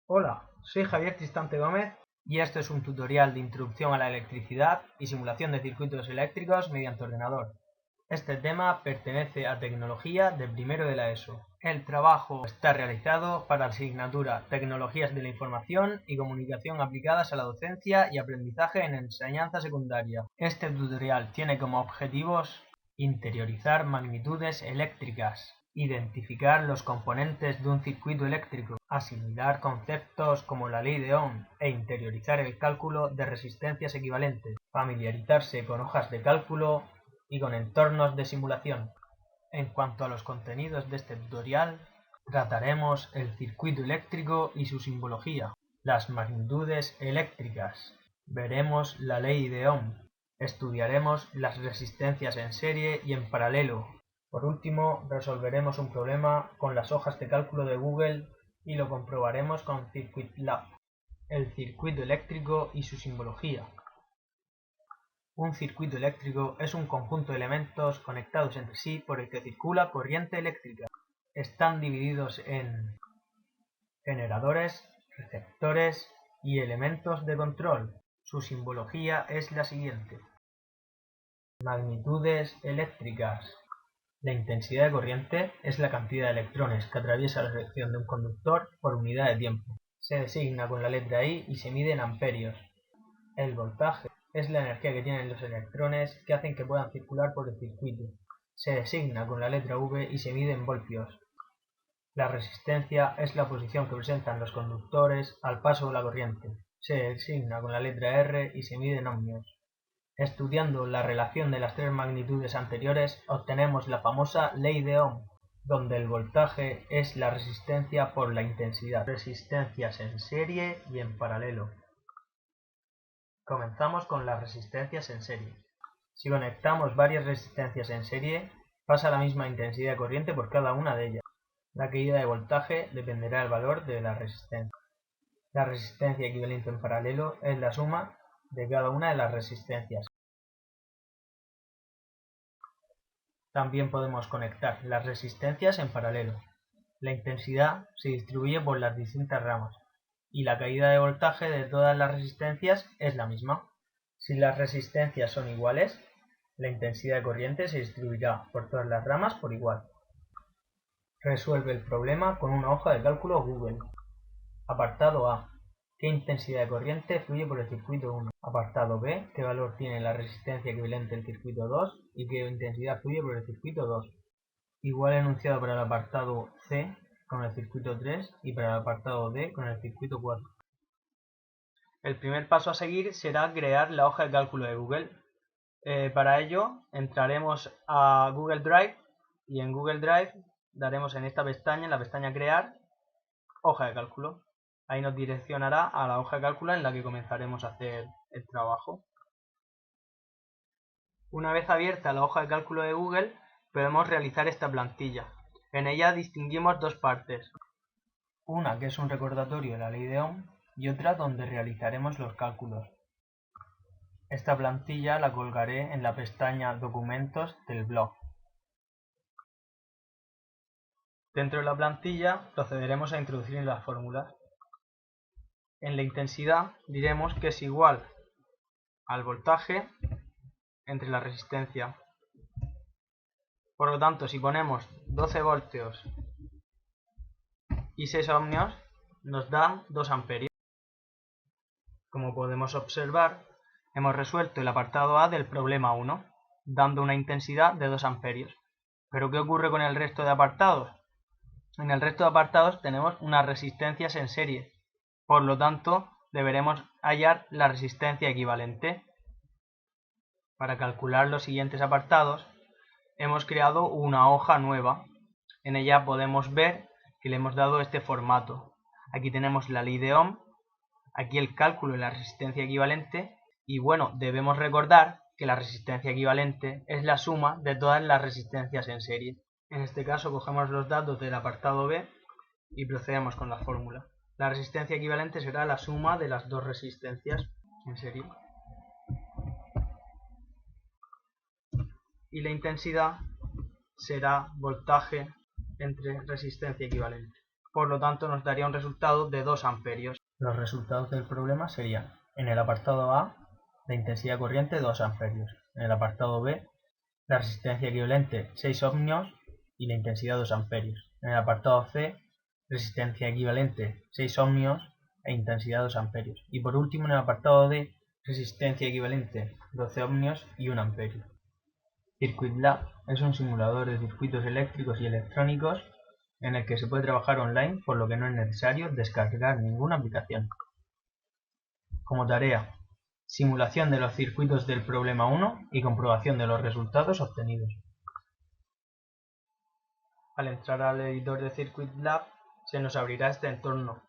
Hola, soy Javier Tristante Gómez y este es un tutorial de introducción a la electricidad y simulación de circuitos eléctricos mediante ordenador. Este tema pertenece a tecnología de primero de la ESO. El trabajo está realizado para la asignatura Tecnologías de la Información y Comunicación aplicadas a la docencia y aprendizaje en enseñanza secundaria. Este tutorial tiene como objetivos interiorizar magnitudes eléctricas, identificar los componentes de un circuito eléctrico, asimilar conceptos como la ley de Ohm e interiorizar el cálculo de resistencias equivalentes, familiarizarse con hojas de cálculo y con entornos de simulación. En cuanto a los contenidos de este tutorial, trataremos el circuito eléctrico y su simbología, las magnitudes eléctricas, veremos la ley de Ohm, estudiaremos las resistencias en serie y en paralelo. Por último, resolveremos un problema con las hojas de cálculo de Google y lo comprobaremos con CircuitLab. El circuito eléctrico y su simbología. Un circuito eléctrico es un conjunto de elementos conectados entre sí por el que circula corriente eléctrica. Están divididos en generadores, receptores y elementos de control. Su simbología es la siguiente. Magnitudes eléctricas. La intensidad de corriente es la cantidad de electrones que atraviesa la sección de un conductor por unidad de tiempo. Se designa con la letra I y se mide en amperios. El voltaje es la energía que tienen los electrones que hacen que puedan circular por el circuito. Se designa con la letra V y se mide en voltios. La resistencia es la posición que presentan los conductores al paso de la corriente. Se designa con la letra R y se mide en ohmios. Estudiando la relación de las tres magnitudes anteriores obtenemos la famosa ley de Ohm, donde el voltaje es la resistencia por la intensidad. Resistencias en serie y en paralelo. Comenzamos con las resistencias en serie. Si conectamos varias resistencias en serie, pasa la misma intensidad de corriente por cada una de ellas. La caída de voltaje dependerá del valor de la resistencia. La resistencia equivalente en paralelo es la suma de cada una de las resistencias. También podemos conectar las resistencias en paralelo. La intensidad se distribuye por las distintas ramas y la caída de voltaje de todas las resistencias es la misma. Si las resistencias son iguales, la intensidad de corriente se distribuirá por todas las ramas por igual. Resuelve el problema con una hoja de cálculo Google. Apartado A. ¿Qué intensidad de corriente fluye por el circuito 1? Apartado B. ¿Qué valor tiene la resistencia equivalente del circuito 2 y qué intensidad fluye por el circuito 2? Igual enunciado para el apartado C con el circuito 3 y para el apartado D con el circuito 4. El primer paso a seguir será crear la hoja de cálculo de Google. Para ello entraremos a Google Drive y en Google Drive daremos en esta pestaña, en la pestaña Crear, hoja de cálculo. Ahí nos direccionará a la hoja de cálculo en la que comenzaremos a hacer el trabajo. Una vez abierta la hoja de cálculo de Google, podemos realizar esta plantilla. En ella distinguimos dos partes. Una que es un recordatorio de la ley de Ohm y otra donde realizaremos los cálculos. Esta plantilla la colgaré en la pestaña Documentos del blog. Dentro de la plantilla procederemos a introducir las fórmulas. En la intensidad diremos que es igual al voltaje entre la resistencia. Por lo tanto, si ponemos 12 voltios y 6 ohmios, nos da 2 amperios. Como podemos observar, hemos resuelto el apartado A del problema 1, dando una intensidad de 2 amperios. ¿Pero qué ocurre con el resto de apartados? En el resto de apartados tenemos unas resistencias en serie. Por lo tanto, deberemos hallar la resistencia equivalente. Para calcular los siguientes apartados, hemos creado una hoja nueva. En ella podemos ver que le hemos dado este formato. Aquí tenemos la ley de Ohm, aquí el cálculo de la resistencia equivalente y bueno, debemos recordar que la resistencia equivalente es la suma de todas las resistencias en serie. En este caso cogemos los datos del apartado B y procedemos con la fórmula. La resistencia equivalente será la suma de las dos resistencias en serie. Y la intensidad será voltaje entre resistencia equivalente. por lo tanto nos daría un resultado de 2 amperios. Los resultados del problema serían: en el apartado A, la intensidad de corriente 2 amperios, en el apartado B, la resistencia equivalente 6 ohmios y la intensidad 2 amperios, en el apartado C, resistencia equivalente 6 ohmios e intensidad 2 amperios, y por último en el apartado D, resistencia equivalente 12 ohmios y 1 amperio. CircuitLab es un simulador de circuitos eléctricos y electrónicos en el que se puede trabajar online, por lo que no es necesario descargar ninguna aplicación. Como tarea: simulación de los circuitos del problema 1 y comprobación de los resultados obtenidos. Al entrar al editor de CircuitLab se nos abrirá este entorno.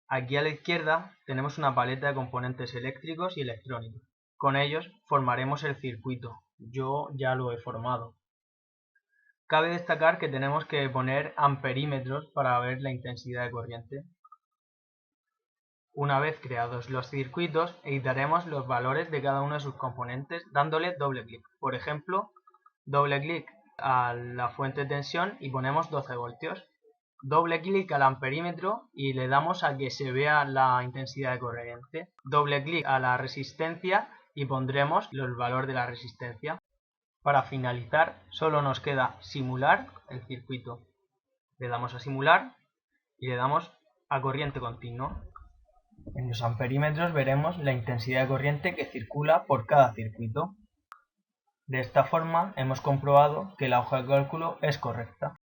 Aquí a la izquierda tenemos una paleta de componentes eléctricos y electrónicos. Con ellos formaremos el circuito. Yo ya lo he formado. Cabe destacar que tenemos que poner amperímetros para ver la intensidad de corriente. Una vez creados los circuitos, editaremos los valores de cada uno de sus componentes dándole doble clic. Por ejemplo, doble clic a la fuente de tensión y ponemos 12 voltios. Doble clic al amperímetro y le damos a que se vea la intensidad de corriente. Doble clic a la resistencia y pondremos el valor de la resistencia. Para finalizar, solo nos queda simular el circuito. Le damos a simular y le damos a corriente continua. En los amperímetros veremos la intensidad de corriente que circula por cada circuito. De esta forma hemos comprobado que la hoja de cálculo es correcta.